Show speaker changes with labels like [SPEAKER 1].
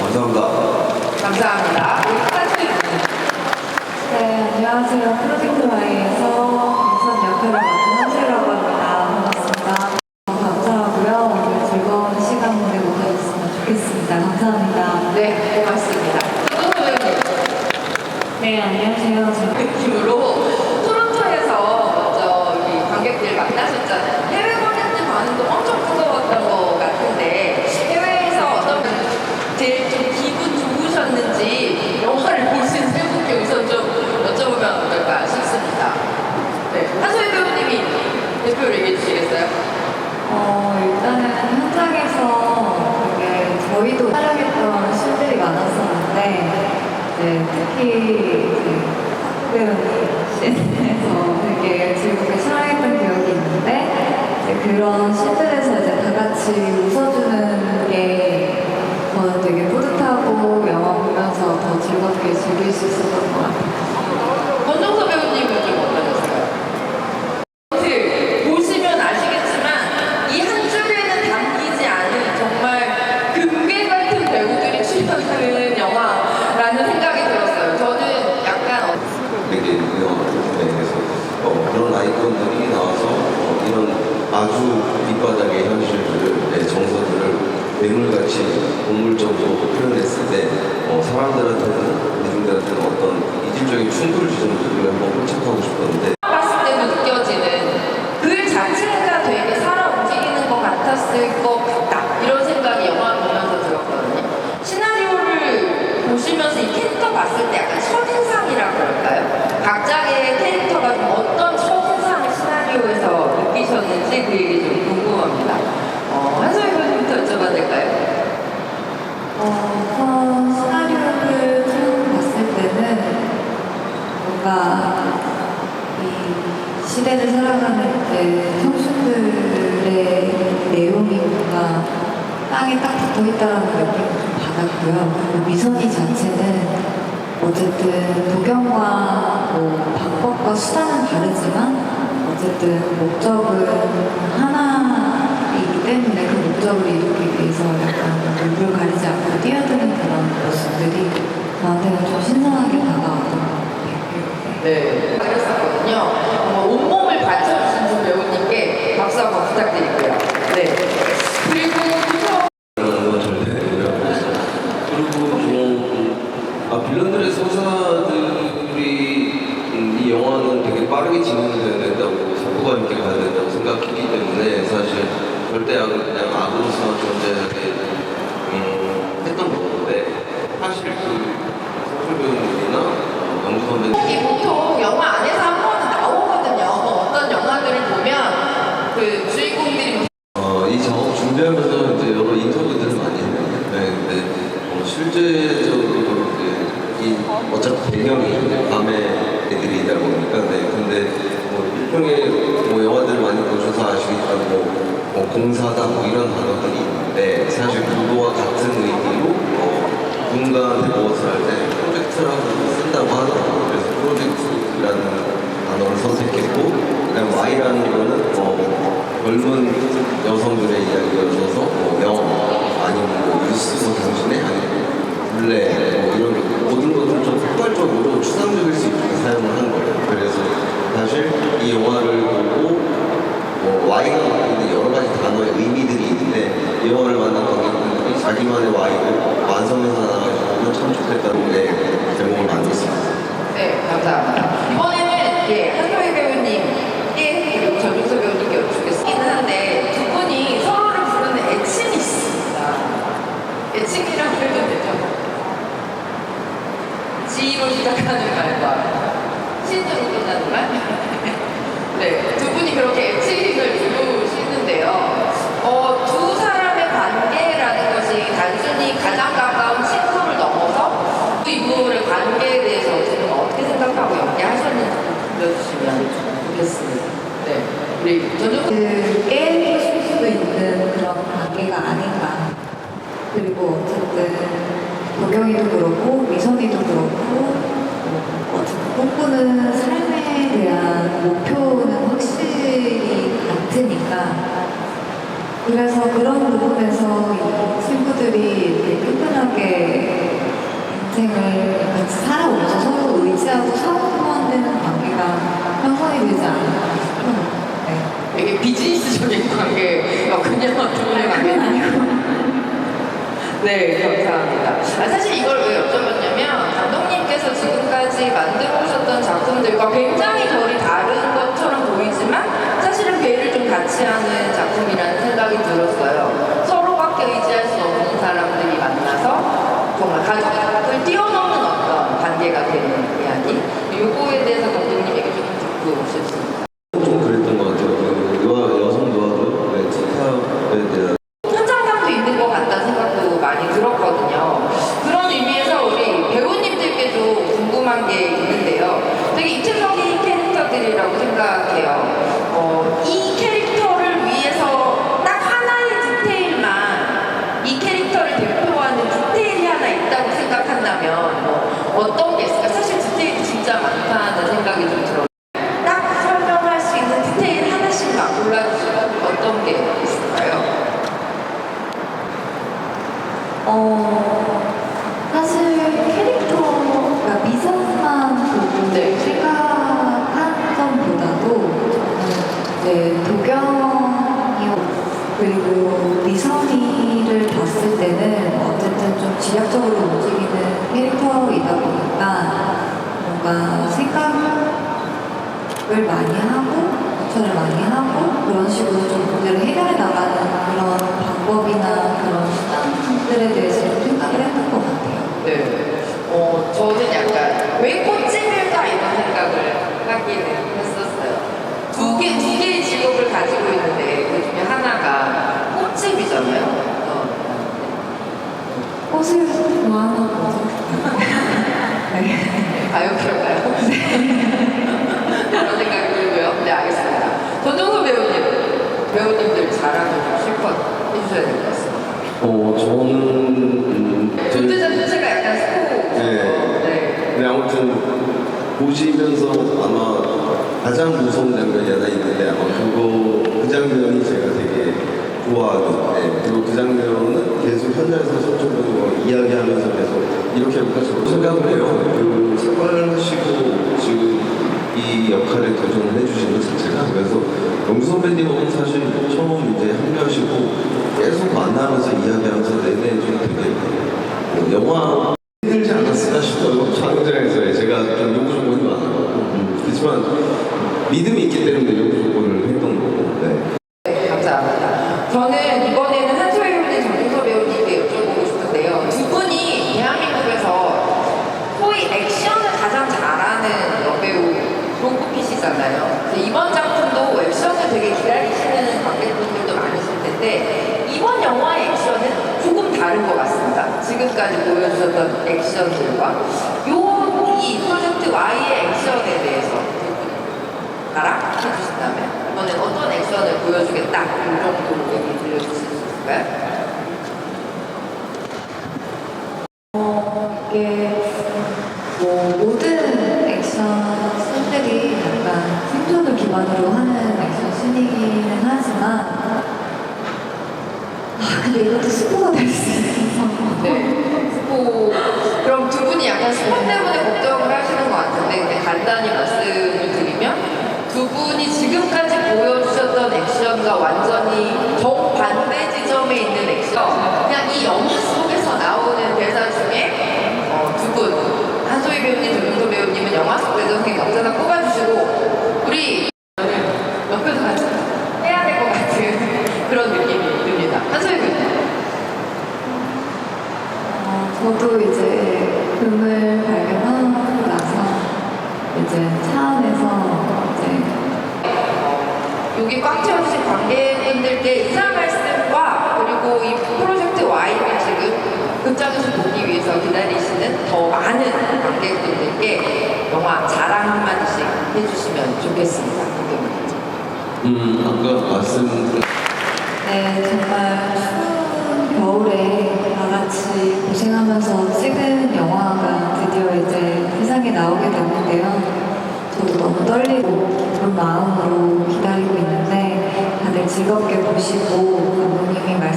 [SPEAKER 1] 감사합니다.
[SPEAKER 2] 감사합니다.
[SPEAKER 3] 네, 안녕하세요. 프로젝트 Y에서 민선 역할을 맡은 한수희라고 합니다. 반갑습니다. 감사하고요. 오늘 즐거운 시간 보내고 가셨으면 좋겠습니다. 감사합니다.
[SPEAKER 2] 네, 고맙습니다.
[SPEAKER 3] 네, 안녕하세요.
[SPEAKER 2] 느낌으로 토론토에서 저기 관객들 만나셨잖아요. 해외 관객들 반응도 엄청 뜨거웠던 것 같은데 해외에서 어떤 분 제일 좀 기분 좋으셨는지 영화를 보신 세 분께 우선 좀 여쭤보면 어떨까 싶습니다. 네, 한소희 배우님이 대표를 얘기해 주시겠어요?
[SPEAKER 3] 일단은 현장에서 되게 저희도 촬영했던 씬들이 많았었는데 특히 배우님 씬에서 되게 즐겁게 촬영했던 기억이 있는데 그런 씬들에서 다 같이 웃어주는 게 저는 되게 뿌듯하고 영화 보면서 더 즐겁게 즐길 수 있었던 것 같아요.
[SPEAKER 2] 권정서 배우님은 좀 어떠셨어요? 보시면 아시겠지만 이 한 줄에는 담기지 않은 정말 금괴 같은 배우들이 출연하는 영화라는 생각이 들었어요. 저는 약간
[SPEAKER 1] 되게 유명한 대해서 그런 아이콘들이 나와서 이런 아주 밑바닥의 현실들을, 정서들을 매물같이 동물적으로 표현했을 때 사람들한테는, 대중들한테는 어떤 이질적인 충돌을 주는 부분을 한번 홀착하고 싶었는데
[SPEAKER 2] 봤을 때도 느껴지는 글 자체가 되게 살아 움직이는 것 같았을 것 같다 이런 생각이 영화 보면서 들었거든요. 시나리오를 보시면서 이 캐릭터 봤을 때 약간 첫인상이라 그럴까요? 각자의 캐릭터가 좀 어떤 첫인상을 시나리오에서 느끼셨는지 그 얘기 좀 궁금합니다. 한소희 배우님부터 여쭤봐도 될까요?
[SPEAKER 3] 우선 시나리오를 처음 봤을 때는 뭔가 이 시대를 살아가는 때 청춘들의 내용이 뭔가 땅에 딱 붙어 있다는 느낌을 좀 받았고요. 그리고 미선이 자체는 어쨌든 도경과 방법과 수단은 다르지만 어쨌든 목적은 하나이기 때문에 그 목적을 이루기 위해서 약간 얼굴 가리지 않고 뛰어드는 그런 모습들이 저한테는 좀 신선하게 다가왔던 것 같아요.
[SPEAKER 2] 네, 그랬었거든요. 온몸을 바쳐주신 배우님께 박수 한번 부탁드리고요. 네. 그리고
[SPEAKER 1] 그런 건 절대 아니고요. 그리고 빌런들의 서사들이 이 영화는 되게 빠르게 진행돼야 된다고 속도감 있게 가야 된다고 생각했기 때문에 사실 절대 그냥 악으로서 존재하게 했던 건데 사실 서울 배우님이나 영주 선배님
[SPEAKER 2] 보통 영화 안에서 한 번은 나오거든요. 어떤 영화들을 보면 그 주인공들이
[SPEAKER 1] 이 작업 준비하면서 이제 여러 인터뷰들을 많이 했는데, 근데 실제적으로 이제 어차피 배경이 밤에 애들이다 보니까, 근데 일종의 영화들을 많이 보셔서 아시겠지만 공사다 이런 단어들이 있는데 사실 그거와 같은 의미로 누군가한테 무엇을 할 때 프로젝트라고 쓴다고 하더라고요. 그래서 프로젝트라는 단어를 선택했고, 그다음 Y라는 거는 젊은 여성들의 이야기여서 영어 아니면 뉴스 당신의 아니면 블랙 이런 모든 것들을 좀 폭발적으로 추상적일 수 있게 사용을 한 거예요. 그래서 사실 이 영화를 보고 Y가 갖고 있는 여러 가지 단어의 의미들이 있는데 이 영화를 만난 관객분들이 자기만의 Y를 완성해서 나가시면 참 좋겠다는 제목을 만들었습니다.
[SPEAKER 2] 네, 감사합니다. 이번에는 한소희 배우님께 그리고 전준서 배우님께 여쭙겠습니다. 한데 두 분이 서로를 부르는 애칭이 있습니다. 애칭이라고 해도 되죠? G로 시작하는 말과 신으로 끝나는 말? 네, 두 분이 그렇게 애칭을 부르시는데요. 두 사람의 관계라는 것이 단순히 가장 가까운 친구를 넘어서 그 이후의 관계에 대해서 어떻게 생각하고 연기하셨는지 들려주시면 좋겠습니다. 네, 우리 전준
[SPEAKER 3] 깨고 싶을 수도 있는 그런 관계가 아닌가. 그리고 어쨌든 도경이도 그렇고 미선이도 그렇고 어쨌든 꿈꾸는 삶에 대한 목표는 확실히 같으니까 그래서 그런 부분에서 이 친구들이 이렇게 끈끈하게
[SPEAKER 2] 네, 감사합니다. 사실 이걸 왜 여쭤봤냐면 감독님께서 지금까지 만들어 오셨던 작품들과 굉장히 결이 다른 것처럼 보이지만 사실은 배를 좀 같이 하는 작품이라는 생각이 들었어요. 서로밖에 의지할 수 없는 사람들이 만나서 정말 가족을 뛰어넘는 어떤 관계가 되는 이야기. 요거에 대해서 감독님에게 좀 듣고 싶습니다.
[SPEAKER 1] 좀 그랬던 것 같아요. 그 여성 노아도 틱탑에 대한
[SPEAKER 2] 현장감도 있는 것 같다는 생각도 많이 들었거든요. 그런 의미에서 우리 배우님들께도 궁금한 게 있는데요. 되게 입체적인 캐릭터들이라고 생각해요. 이 캐릭터를 위해서 딱 하나의 디테일만 이 캐릭터를 대표하는 디테일이 하나 있다고 생각한다면 어떤 게 있을까? 사실 디테일이 진짜 많다는 생각이 좀 들어요. 딱 설명할 수 있는 디테일 하나씩만 골라주시면 어떤 게 있을까요?
[SPEAKER 3] 사실 캐릭터가 미성만 보고
[SPEAKER 2] 네.
[SPEAKER 3] 생각한 점보다도 이제 도경이 그리고 미성이를 봤을 때는 어쨌든 좀 지략적으로 움직이는 캐릭터이다 보니까 뭔가 생각을 많이 하고 구체를 많이 하고 그런 식으로 좀 문제를 해결해 나가는 그런 방법이나 그런 수단들에 대해서 좀 생각을 했던 것 같아요.
[SPEAKER 2] 네. 저는 약간 왜 꽃집일까 이런 생각을 하기는 했었어요. 두 개의 직업을 가지고 있는데 그 중에 하나가 꽃집이잖아요.
[SPEAKER 3] 꽃을 좋아하는 거죠. 네.
[SPEAKER 2] 그럴까요? 그런 생각이 들고요. 네, 알겠습니다. 전종석 배우님들 자랑을 좀 실컷 해주셔야 될 것 같습니다.
[SPEAKER 1] 저는
[SPEAKER 2] 존재자 자체가 약간 스포.
[SPEAKER 1] 네. 근데 아무튼 보시면서 아마 가장 무서운 장면이 하나 있는데 아마 그 장면이 제가 되게 좋아하는. 네. 그리고 그 장면은 계속 현장에서 서쪽으로 이야기하면서 계속 이렇게 해볼까 저렇게 생각을 해요. 그 색깔하시고 지금 이 역할에 도전을 해주시는 자체가 그래서 영수 선배님은 사실 처음 이제 합류하시고 계속 만나면서 이야기하면서 내내 좀 되게 영화 힘들지 않았을까 싶어요. 촬영장에서의 제가 좀 요구 조건이 많아요. 그렇지만 믿음이 있기 때문에 요구 조건을 했던 거고. 네.
[SPEAKER 2] 네, 감사합니다. 저는 이번에는 한소희 배우님, 정준서 배우님께 여쭤보고 싶은데요. 두 분이 대한민국에서 소위 액션을 가장 잘하는 여배우로 꼽히시잖아요. 이번 작품도 액션을 되게 기다리시는 관객분들도 많으실 텐데 이번 영화의 액션은 조금 다른 것 같습니다. 지금까지 보여주셨던 액션들과 이 프로젝트 Y의 액션에 대해서 해주신다면 이번엔 어떤 액션을 보여주겠다 이 정도 얘기 들려주실 수 있을까요?
[SPEAKER 3] 이게 모든 액션 씬들이 약간 생존을 기반으로 하는 액션 씬이기는 하지만 근데 이것도 스포가 될 수 있어서
[SPEAKER 2] 네. 스포. 그럼 두 분이 약간 스포 때문에 걱정을 하시는 것 같은데 근데 간단히 말씀을 드리면 두 분이 지금까지 보여주셨던 액션과 완전히 정반대 지점에 있는 액션 그냥 이 영화 속에서 나오는 대사 중에 두 분 한소희 배우님, 정윤서 배우님은 영화 속에서 그냥 영상을 뽑아주시고 우리 옆에서 같이 해야 될 것 같은 그런 느낌이 듭니다. 한소희 배우님.
[SPEAKER 3] 저도 이제 금을 발견하고 나서 이제 차 안에서 이제
[SPEAKER 2] 여기 꽉 채워주신 관객분들께 인사 말씀과 그리고 이 프로젝트 Y를 지금 극장에서 보기 위해서 기다리시는 더 많은 관객분들께 영화 자랑 한마디씩 해주시면 좋겠습니다.
[SPEAKER 1] 아까 말씀드린
[SPEAKER 3] 네, 정말 추운 겨울에 다 같이 고생하면서 찍은 영화가 드디어 이제 세상에 나오게 됐는데요. 저도 너무 떨리고 기쁜 마음으로 기다리고 있는데 다들 즐겁게